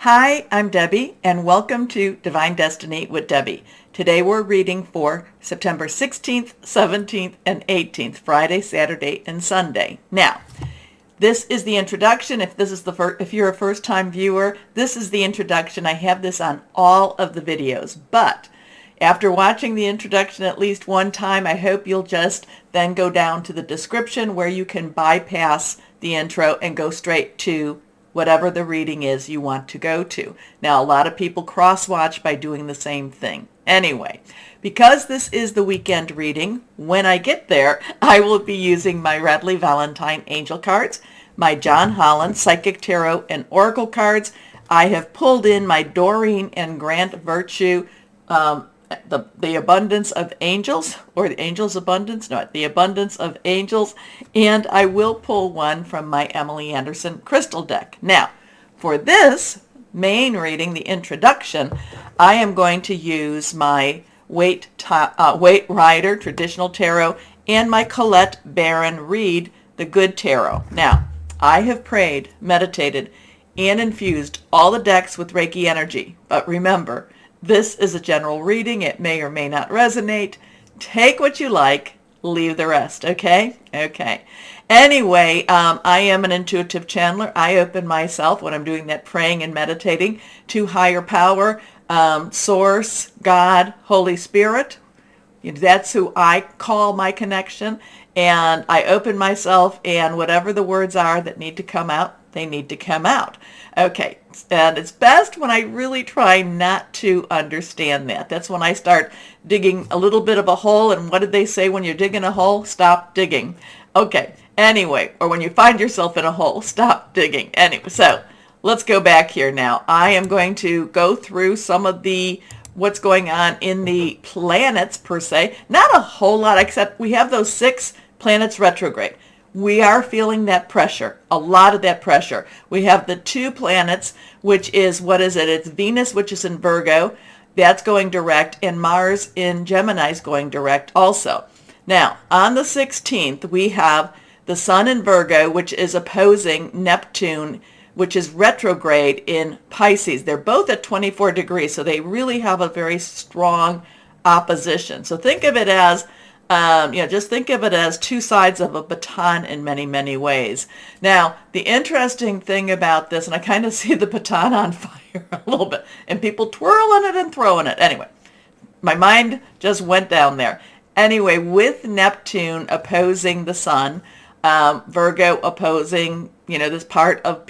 Hi, I'm Debbie, and welcome to Divine Destiny with Debbie. Today we're reading for September 16th, 17th, and 18th, Friday, Saturday, and Sunday. Now, this is the introduction. If you're a first-time viewer, this is the introduction. I have this on all of the videos, but after watching the introduction at least one time, I hope you'll just then go down to the description where you can bypass the intro and go straight to whatever the reading is you want to go to. Now, a lot of people cross-watch by doing the same thing. Anyway, because this is the weekend reading, when I get there, I will be using my Radley Valentine Angel cards, my John Holland Psychic Tarot and Oracle cards. I have pulled in my Doreen and Grant Virtue, the Abundance of Angels, or the Angels Abundance, no, the Abundance of Angels, and I will pull one from my Emily Anderson Crystal deck. Now, for this main reading, the introduction, I am going to use my Waite Rider Traditional Tarot and my Colette Baron Reed the Good Tarot. Now, I have prayed, meditated, and infused all the decks with Reiki energy, but remember, this is a general reading. It may or may not resonate. Take what you like, leave the rest, okay? Okay. Anyway, I am an intuitive channeler. I open myself when I'm doing that praying and meditating to higher power, Source, God, Holy Spirit. That's who I call my connection. And I open myself, and whatever the words are that need to come out, they need to come out. Okay, and it's best when I really try not to understand that. That's when I start digging a little bit of a hole, and what did they say when you're digging a hole? Stop digging. Okay, anyway, or when you find yourself in a hole, stop digging. Anyway, so let's go back here now. I am going to go through some of what's going on in the planets per se. Not a whole lot, except we have those 6 planets retrograde. We are feeling that pressure, a lot of that pressure. We have the 2 planets, which is, what is it? It's Venus, which is in Virgo. That's going direct, and Mars in Gemini is going direct also. Now, on the 16th, we have the Sun in Virgo, which is opposing Neptune, which is retrograde in Pisces. They're both at 24 degrees, so they really have a very strong opposition. So think of it as just think of it as 2 sides of a baton in many, many ways. Now, the interesting thing about this, and I kind of see the baton on fire a little bit, and people twirling it and throwing it. Anyway, my mind just went down there. Anyway, with Neptune opposing the Sun, Virgo opposing, this part of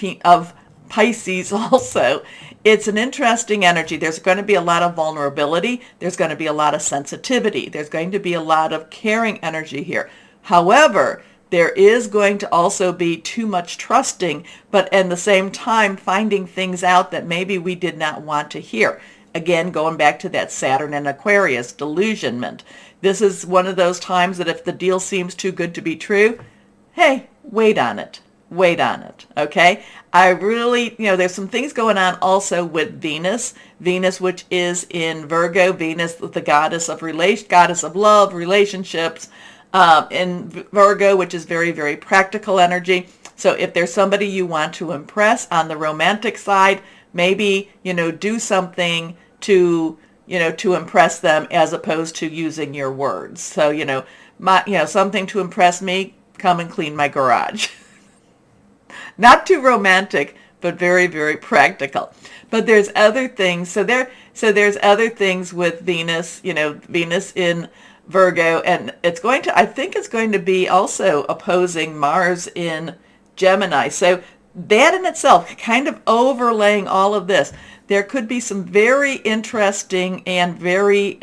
Pisces also, it's an interesting energy. There's going to be a lot of vulnerability. There's going to be a lot of sensitivity. There's going to be a lot of caring energy here. However, there is going to also be too much trusting, but at the same time finding things out that maybe we did not want to hear. Again, going back to that Saturn and Aquarius, delusionment. This is one of those times that if the deal seems too good to be true, hey, wait on it. Wait on it, okay? I really, there's some things going on also with Venus, which is in Virgo, Venus, the goddess of love, relationships, in Virgo, which is very, very practical energy. So if there's somebody you want to impress on the romantic side, maybe, do something to impress them as opposed to using your words. So, something to impress me, come and clean my garage. Not too romantic, but very, very practical. But there's other things. So there's other things with Venus, Venus in Virgo, and I think it's going to be also opposing Mars in Gemini. So that in itself, kind of overlaying all of this, there could be some very interesting and very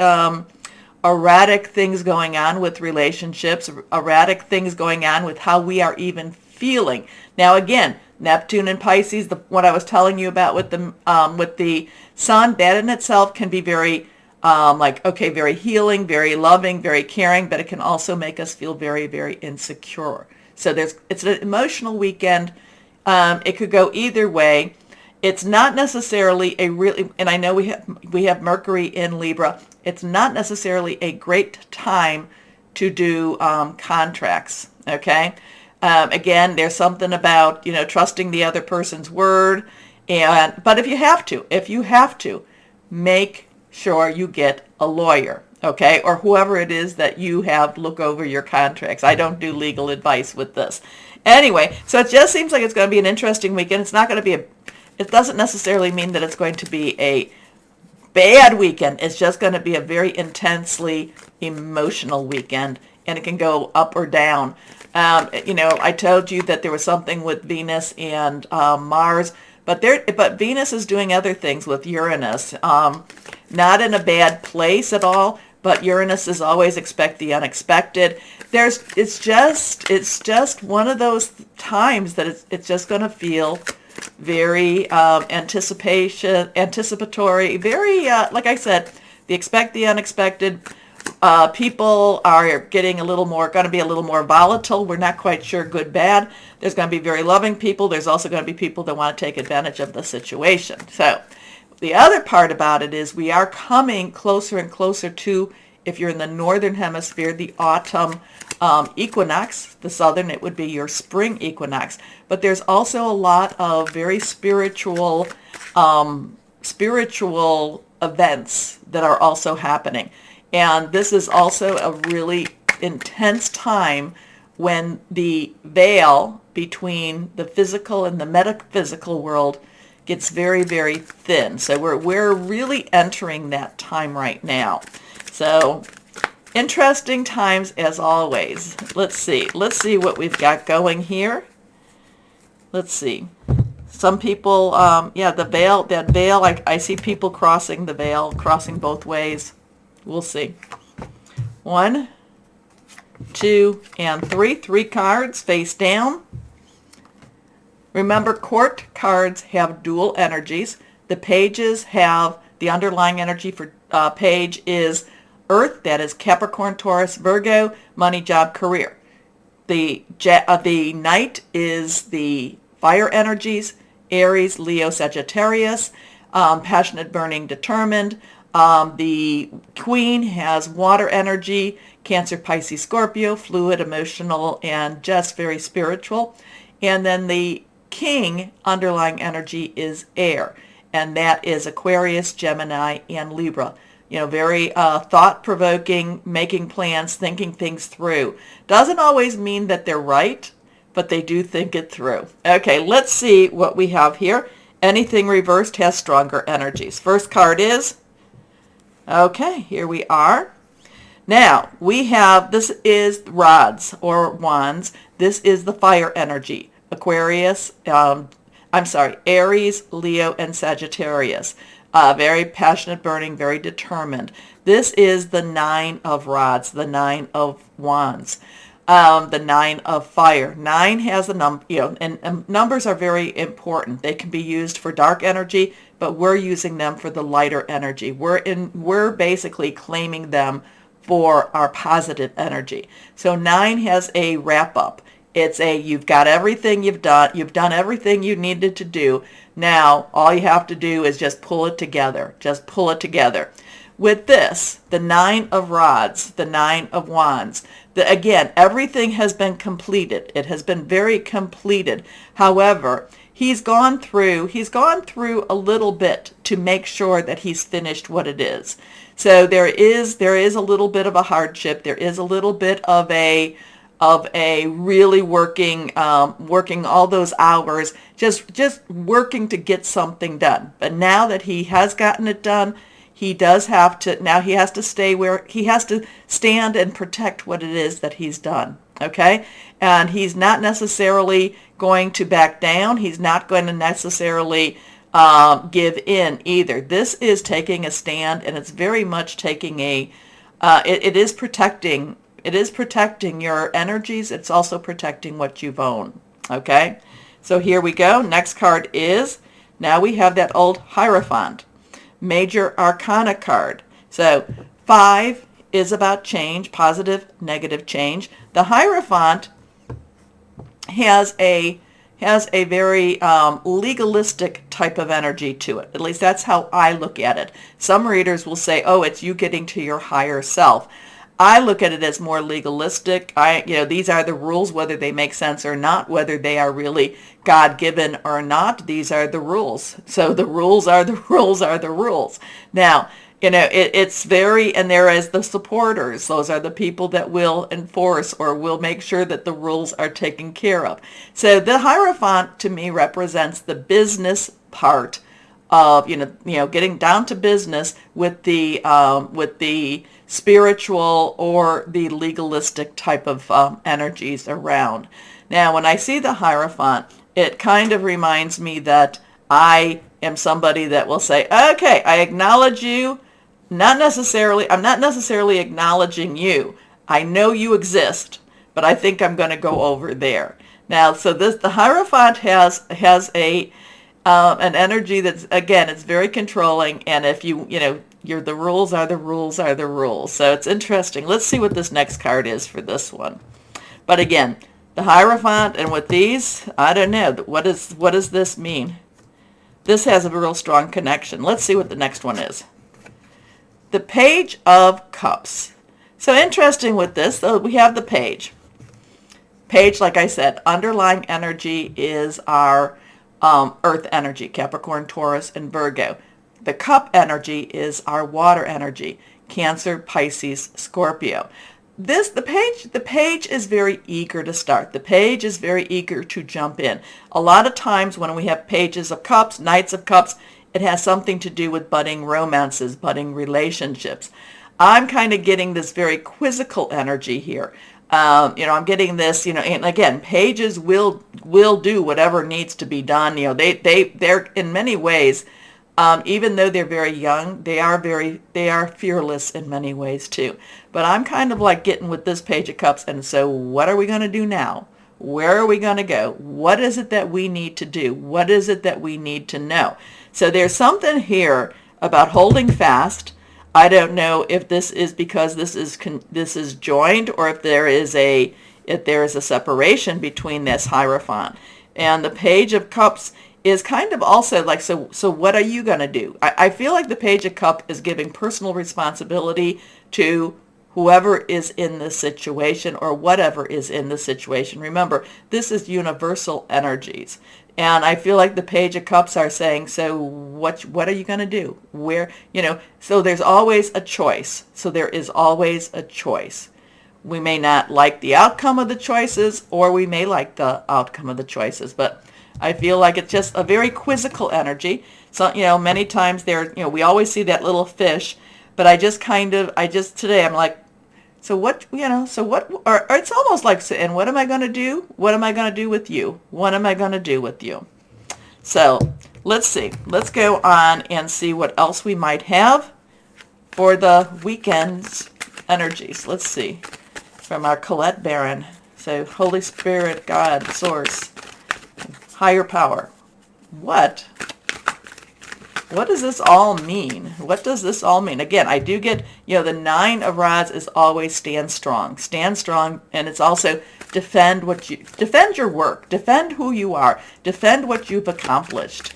erratic things going on with relationships, erratic things going on with how we are even feeling. Now again, Neptune and Pisces, what I was telling you about with the Sun, that in itself can be very very healing, very loving, very caring, but it can also make us feel very, very insecure. So it's an emotional weekend. It could go either way. It's not necessarily and I know we have Mercury in Libra. It's not necessarily a great time to do contracts. Okay. Again, there's something about, trusting the other person's word But if you have to, make sure you get a lawyer, okay, or whoever it is that you have look over your contracts. I don't do legal advice with this. Anyway, so it just seems like it's going to be an interesting weekend. It's not going to be it doesn't necessarily mean that it's going to be a bad weekend. It's just going to be a very intensely emotional weekend, and it can go up or down. I told you that there was something with Venus and Mars, but Venus is doing other things with Uranus. Not in a bad place at all, but Uranus is always expect the unexpected. It's just one of those times that it's just going to feel very anticipatory, very like I said, the expect the unexpected. People are going to be a little more volatile. We're not quite sure good, bad. There's going to be very loving people. There's also going to be people that want to take advantage of the situation. So the other part about it is we are coming closer and closer to, if you're in the northern hemisphere, the autumn equinox. The southern, it would be your spring equinox. But there's also a lot of very spiritual events that are also happening. And this is also a really intense time when the veil between the physical and the metaphysical world gets very, very thin. So we're really entering that time right now. So interesting times as always. Let's see what we've got going here. Let's see. Some people, that veil, I see people crossing the veil, crossing both ways. We'll see. 1, 2, and 3. 3 cards face down. Remember, court cards have dual energies. The pages have, the underlying energy for page is Earth, that is Capricorn, Taurus, Virgo, money, job, career. The Knight is the fire energies, Aries, Leo, Sagittarius, passionate, burning, determined. The Queen has water energy, Cancer, Pisces, Scorpio, fluid, emotional, and just very spiritual. And then the King underlying energy is air, and that is Aquarius, Gemini, and Libra. Very thought-provoking, making plans, thinking things through. Doesn't always mean that they're right, but they do think it through. Okay, let's see what we have here. Anything reversed has stronger energies. First card is, okay, here we are. Now, we have, this is rods or wands. This is the fire energy. Aquarius, Aries, Leo, and Sagittarius. Very passionate, burning, very determined. This is the 9 of rods, the 9 of wands, the 9 of fire. 9 has a number, and numbers are very important. They can be used for dark energy, but we're using them for the lighter energy. We're basically claiming them for our positive energy. So 9 has a wrap up. It's you've got everything you've done everything you needed to do. Now, all you have to do is just pull it together. Just pull it together. With this, the 9 of rods, the 9 of wands, again, everything has been completed. It has been very completed. However, he's gone through a little bit to make sure that he's finished what it is. So there is a little bit of a hardship. There is a little bit of a really working all those hours, just working to get something done. But now that he has gotten it done, he has to stand and protect what it is that he's done. Okay? And he's not necessarily going to back down. He's not going to necessarily give in either. This is taking a stand, and it's very much taking it is protecting your energies. It's also protecting what you've owned. Okay? So here we go. Next card is, now we have that old Hierophant, Major Arcana card. So 5 is about change, positive, negative change. The Hierophant has a very legalistic type of energy to it. At least that's how I look at it. Some readers will say, oh, it's you getting to your higher self. I look at it as more legalistic. These are the rules, whether they make sense or not, whether they are really God-given or not. These are the rules. So the rules are the rules are the rules. Now, it's very, and there is the supporters. Those are the people that will enforce or will make sure that the rules are taken care of. So the Hierophant to me represents the business part of, getting down to business with the spiritual or the legalistic type of energies around. Now, when I see the Hierophant, it kind of reminds me that I am somebody that will say, okay, I acknowledge you. I'm not necessarily acknowledging you. I know you exist, but I think I'm going to go over there. Now, so the Hierophant has an energy that's, again, it's very controlling, and if the rules are the rules are the rules. So it's interesting. Let's see what this next card is for this one. But again, the Hierophant, and with these, I don't know, what does this mean? This has a real strong connection. Let's see what the next one is. The Page of Cups. So interesting with this, though, we have the Page. Page, like I said, underlying energy is our earth energy, Capricorn, Taurus, and Virgo. The cup energy is our water energy, Cancer, Pisces, Scorpio. The page is very eager to start. The page is very eager to jump in. A lot of times when we have pages of cups, knights of cups, it has something to do with budding romances, budding relationships. I'm kind of getting this very quizzical energy here. I'm getting this, and again, pages will do whatever needs to be done. They're in many ways, even though they're very young, they are fearless in many ways too. But I'm kind of like getting with this Page of Cups, and so what are we going to do now? Where are we going to go? What is it that we need to do? What is it that we need to know? So there's something here about holding fast. I don't know if this is because this is joined, or if there is a separation between this Hierophant. And the Page of Cups is kind of also like, so what are you going to do? I feel like the Page of Cups is giving personal responsibility to whoever is in this situation or whatever is in the situation. Remember, this is universal energies. And I feel like the Page of Cups are saying, so what are you going to do? Where, so there's always a choice. So there is always a choice. We may not like the outcome of the choices, or we may like the outcome of the choices, but I feel like it's just a very quizzical energy. So, many times we always see that little fish, but today I'm like, or it's almost like, and what am I going to do? What am I going to do with you? What am I going to do with you? So let's see. Let's go on and see what else we might have for the weekend's energies. Let's see. From our Colette Baron. So Holy Spirit, God, Source, Higher Power. What does this all mean? What does this all mean? Again, I do get, the Nine of Rods is always stand strong. Stand strong, and it's also defend your work. Defend who you are. Defend what you've accomplished.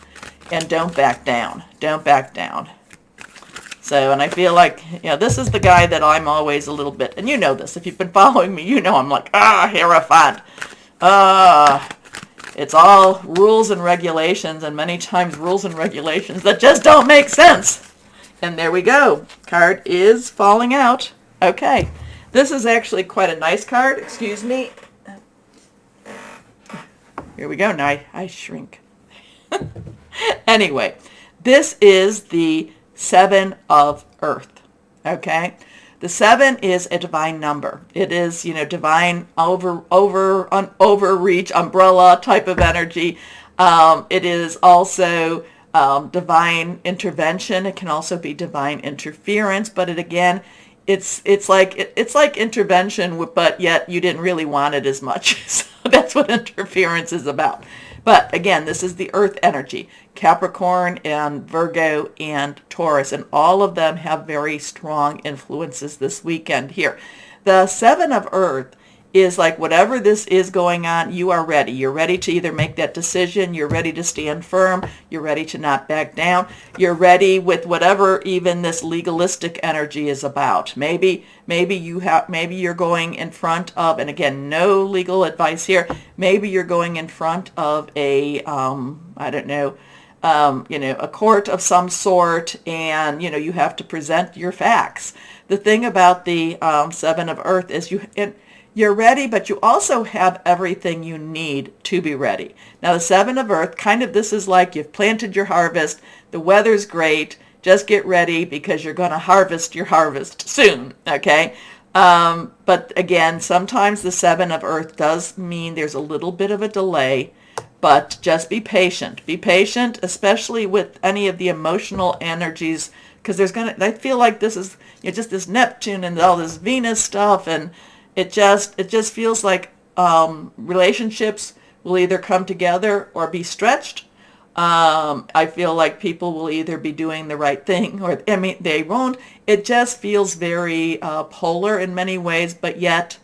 And don't back down. Don't back down. So, and I feel like, this is the guy that I'm always a little bit, and you know this. If you've been following me, I'm like, Hierophant. It's all rules and regulations, and many times rules and regulations that just don't make sense. And there we go. Card is falling out. Okay. This is actually quite a nice card. Excuse me. Here we go. Now I shrink. Anyway, this is the Seven of Earth. Okay. The 7 is a divine number. It is, divine overreach, umbrella type of energy. It is also divine intervention. It can also be divine interference. But it's like intervention, but yet you didn't really want it as much. So that's what interference is about. But again, this is the earth energy, Capricorn and Virgo and Taurus, and all of them have very strong influences this weekend here. The 7 of Earth is like whatever this is going on, you are ready. You're ready to either make that decision. You're ready to stand firm. You're ready to not back down. You're ready with whatever even this legalistic energy is about. Maybe you're going in front of, and again, no legal advice here. Maybe you're going in front of a, I don't know, a court of some sort, and, you have to present your facts. The thing about the Seven of Earth is you're ready, but you also have everything you need to be ready. Now, the Seven of Earth, kind of this is like you've planted your harvest. The weather's great. Just get ready because you're going to harvest your harvest soon, okay? But again, sometimes the Seven of Earth does mean there's a little bit of a delay, but just be patient. Be patient, especially with any of the emotional energies, because I feel like this is just this Neptune and all this Venus stuff, and it just feels like relationships will either come together or be stretched. I feel like people will either be doing the right thing or, they won't. It just feels very polar in many ways, but yet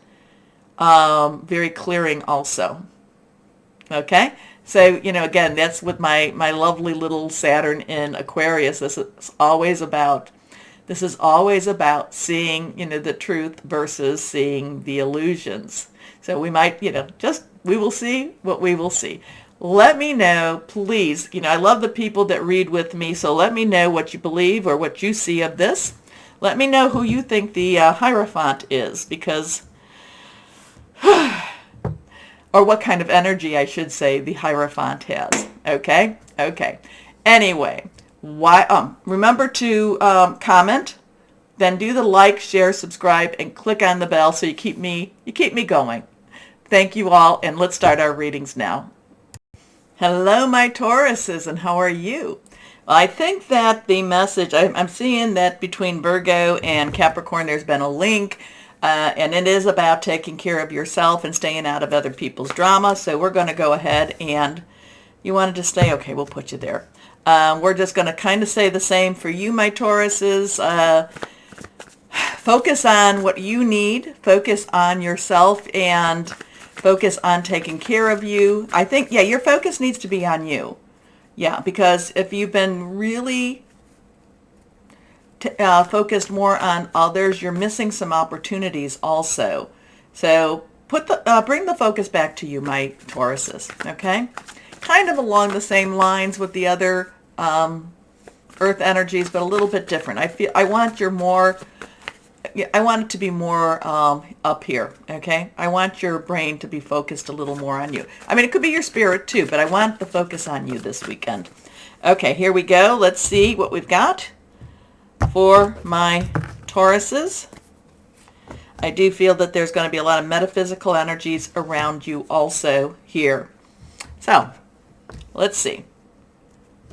very clearing also. Okay? So, again, that's with my lovely little Saturn in Aquarius. This is always about seeing, the truth versus seeing the illusions. So we might, we will see what we will see. Let me know, please. I love the people that read with me, so let me know what you believe or what you see of this. Let me know who you think the Hierophant is, because, or what kind of energy, I should say, the Hierophant has. Okay? Okay. Anyway. Remember to comment, then do the like, share, subscribe, and click on the bell so you keep me going. Thank you all, and let's start our readings now. Hello, my Tauruses, and how are you? Well, I think that the message, I'm seeing that between Virgo and Capricorn there's been a link, and it is about taking care of yourself and staying out of other people's drama. So we're going to go ahead, and you wanted to stay? Okay, we'll put you there. We're just going to kind of say the same for you, my Tauruses. Focus on what you need. Focus on yourself and focus on taking care of you. I think, your focus needs to be on you. Yeah, because if you've been really focused more on others, you're missing some opportunities also. So bring the focus back to you, my Tauruses, okay? Kind of along the same lines with the other earth energies, but a little bit different. I want it to be more up here, okay? I want your brain to be focused a little more on you. It could be your spirit too, but I want the focus on you this weekend. Okay, here we go. Let's see what we've got for my Tauruses. I do feel that there's going to be a lot of metaphysical energies around you also here. So, let's see.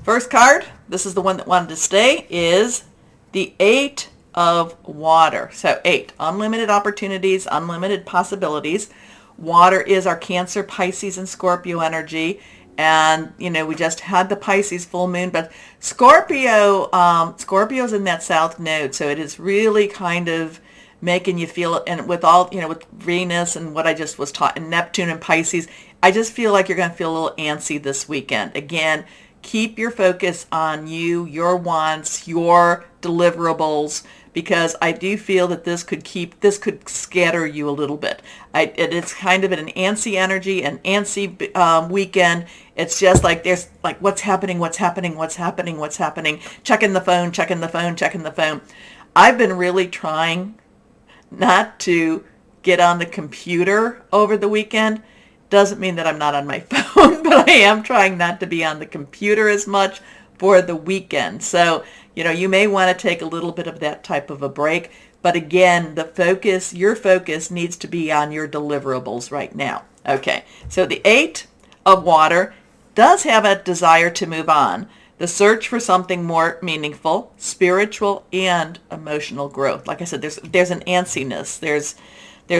First card, this is the one that wanted to stay, is the Eight of Water. So 8, unlimited opportunities, unlimited possibilities. Water is our Cancer, Pisces, and Scorpio energy. And, we just had the Pisces full moon, but Scorpio's in that south node. So it is really kind of making you feel, and with all, with Venus and what I just was taught, and Neptune and Pisces, I just feel like you're going to feel a little antsy this weekend. Again, keep your focus on you, your wants, your deliverables, because I do feel that this could scatter you a little bit. It's kind of an antsy energy, an antsy weekend. It's just like there's like what's happening, checking the phone. I've been really trying not to get on the computer over the weekend. Doesn't mean that I'm not on my phone, but I am trying not to be on the computer as much for the weekend. So, you may want to take a little bit of that type of a break. But again, your focus needs to be on your deliverables right now. Okay, so the Eight of Water does have a desire to move on. The search for something more meaningful, spiritual, and emotional growth. Like I said, there's an antsiness. There's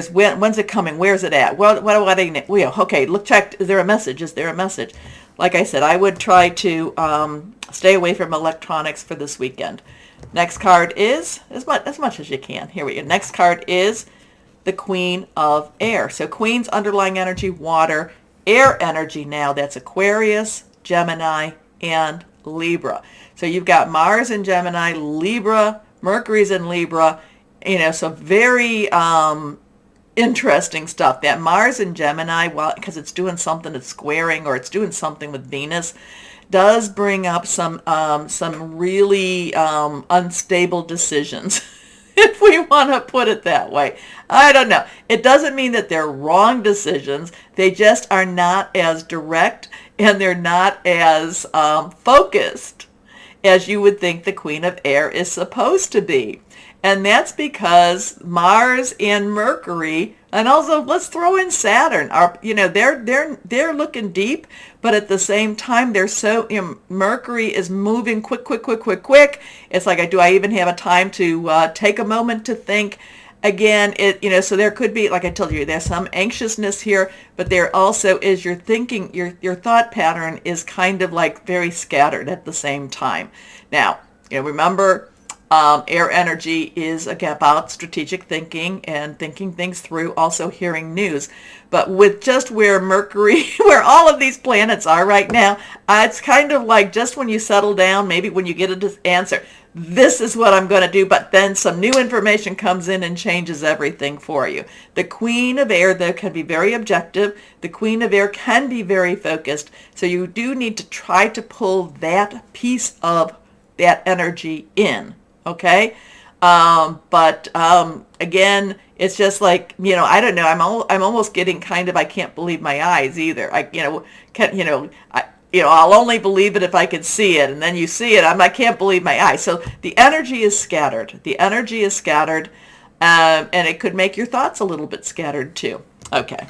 when's it coming? Where's it at? What do I need? Okay, look, check. Is there a message? Like I said, I would try to stay away from electronics for this weekend. Next card is, as much as you can. Here we go. Next card is the Queen of Air. So Queen's underlying energy, water, air energy now, that's Aquarius, Gemini, and Libra. So you've got Mars in Gemini, Libra, Mercury's in Libra, so very interesting stuff. That Mars in Gemini, well, because it's doing something, it's squaring, or it's doing something with Venus, does bring up some really unstable decisions, if we want to put it that way. I don't know. It doesn't mean that they're wrong decisions. They just are not as direct, and they're not as focused as you would think the Queen of Air is supposed to be. And that's because Mars and Mercury, and also let's throw in Saturn, are, they're looking deep, but at the same time they're so, Mercury is moving quick. It's like, do I even have a time to take a moment to think? Again, so there could be, like I told you, there's some anxiousness here, but there also is your thinking, your thought pattern is kind of like very scattered at the same time. Now, remember, air energy is about strategic thinking and thinking things through, also hearing news. But with just where Mercury, where all of these planets are right now, it's kind of like just when you settle down, maybe when you get an answer, this is what I'm going to do, but then some new information comes in and changes everything for you. The Queen of Air, though, can be very objective. The Queen of Air can be very focused. So you do need to try to pull that piece of that energy in. Okay. But again, it's just like, I don't know. I'm almost getting kind of, I can't believe my eyes either. I'll only believe it if I can see it. And then you see it. I can't believe my eyes. So the energy is scattered. And it could make your thoughts a little bit scattered too. Okay.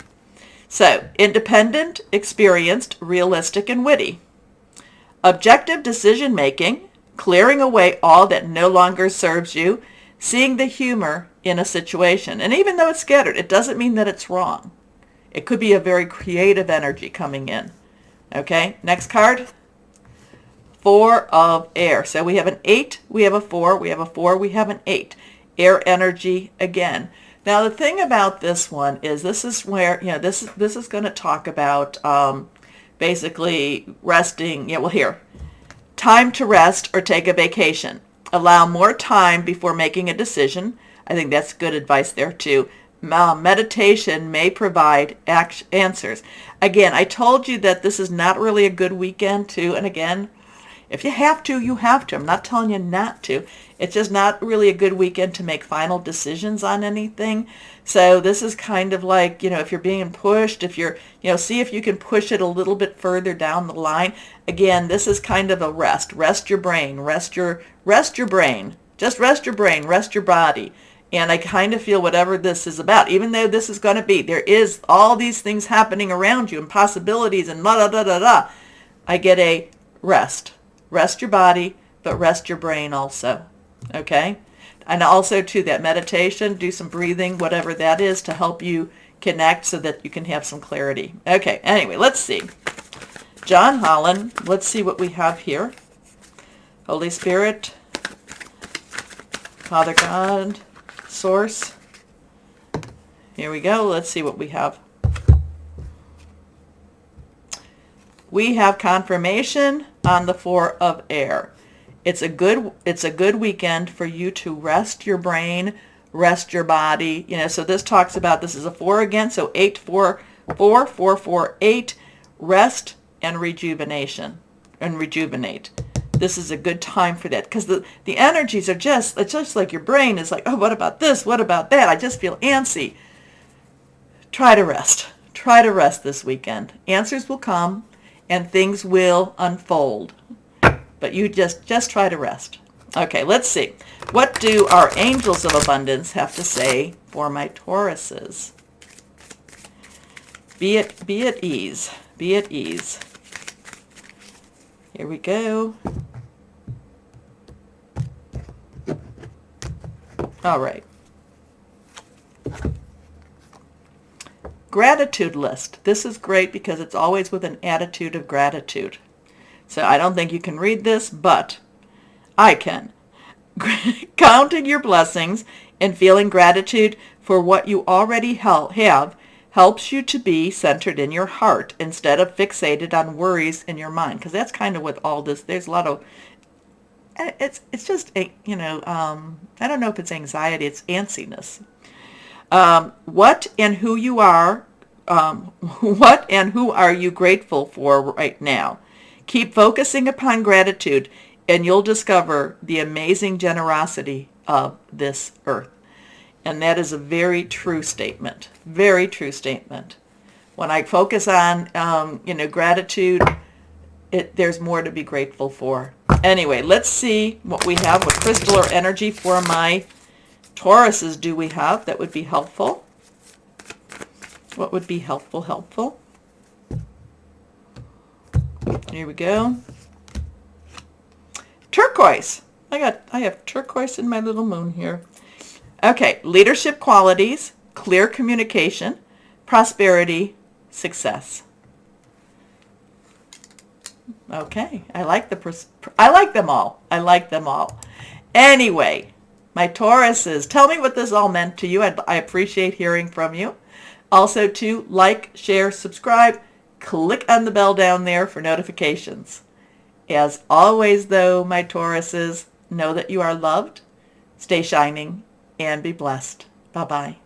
So independent, experienced, realistic, and witty. Objective decision making, clearing away all that no longer serves you, seeing the humor in a situation. And even though it's scattered, it doesn't mean that it's wrong. It could be a very creative energy coming in. Okay, next card. 4 of Air. So we have an 8, we have a 4, we have a 4, we have an 8. Air energy again. Now the thing about this one is this is where, this is going to talk about basically resting. Here. Time to rest or take a vacation. Allow more time before making a decision. I think that's good advice there too. Meditation may provide answers. Again, I told you that this is not really a good weekend too. And again, if you have to, you have to. I'm not telling you not to. It's just not really a good weekend to make final decisions on anything. So this is kind of like, if you're being pushed, if you're, see if you can push it a little bit further down the line. Again, this is kind of a rest. Rest your brain. Rest your brain. Just rest your brain. Rest your body. And I kind of feel whatever this is about, even though this is going to be, there is all these things happening around you and possibilities and da. I get a rest. Rest your body, but rest your brain also. Okay? And also too, that meditation, do some breathing, whatever that is, to help you connect so that you can have some clarity. Okay, anyway, let's see. John Holland, let's see what we have here. Holy Spirit, Father God, Source. Here we go. Let's see what we have. We have confirmation on the 4 of Air. It's a good weekend for you to rest your brain, rest your body. So this talks about, this is a 4 again, so 8, 4, 4, 4, 4, 8, rest and rejuvenation and rejuvenate. This is a good time for that, because the energies are it's just like your brain is like, oh, what about this? What about that? I just feel antsy. Try to rest. Try to rest this weekend. Answers will come and things will unfold. But you just try to rest. Okay, let's see. What do our angels of abundance have to say for my Tauruses? Be at ease. Be at ease. Here we go. All right. Gratitude list. This is great because it's always with an attitude of gratitude. So I don't think you can read this, but I can. Counting your blessings And feeling gratitude for what you already have helps you to be centered in your heart instead of fixated on worries in your mind. Because that's kind of what all this, there's a lot of, it's just, I don't know if it's anxiety, it's antsiness. What and who you are, what and who are you grateful for right now? Keep focusing upon gratitude and you'll discover the amazing generosity of this earth. And that is a very true statement. Very true statement. When I focus on, gratitude, there's more to be grateful for. Anyway, let's see what we have. What crystal or energy for my Tauruses do we have that would be helpful? What would be helpful? Here we go. Turquoise. I have turquoise in my little moon here. Okay, leadership qualities, clear communication, prosperity, success. Okay, I like them all. I like them all. Anyway, my Tauruses, tell me what this all meant to you. I appreciate hearing from you. Also to like, share, subscribe, click on the bell down there for notifications. As always, though, my Tauruses, know that you are loved, stay shining, and be blessed. Bye-bye.